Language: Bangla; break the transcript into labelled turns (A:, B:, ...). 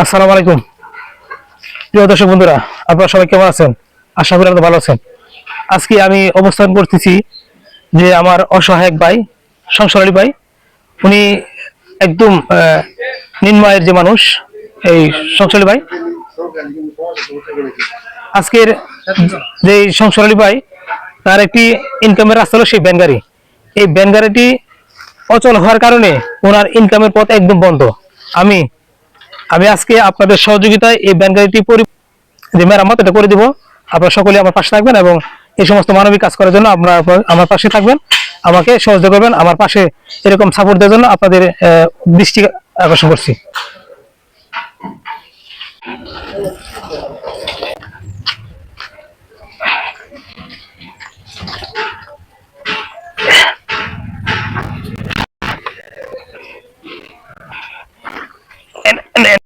A: আসসালামু আলাইকুম প্রিয় দর্শক বন্ধুরা, আপনারা সবাই কেমন আছেন? আশা করি আপনারা ভালো আছেন। আজকে আমি অবস্থান করতেছি যে আমার অসহায় এক ভাই, সংসারী ভাই, উনি একদম নিম্নায়ের যে মানুষ, এই সংসারী ভাই। আজকের যে সংসারী ভাই, তার একটি ইনকামের রাস্তা হলো সেই ভ্যান গাড়ি। এই ভ্যান গাড়িটি অচল হওয়ার কারণে ওনার ইনকামের পথ একদম বন্ধ। আমি আমি আজকে আপনাদের সহযোগিতায় এই ভ্যান গাড়িটি যে মেরামত এটা করে দিব। আপনারা সকলে আমার পাশে থাকবেন এবং এই সমস্ত মানবিক কাজ করার জন্য আপনারা আমার পাশে থাকবেন, আমাকে সহযোগিতা করবেন। আমার পাশে এরকম সাপোর্ট দেওয়ার জন্য আপনাদের দৃষ্টি আকর্ষণ করছি।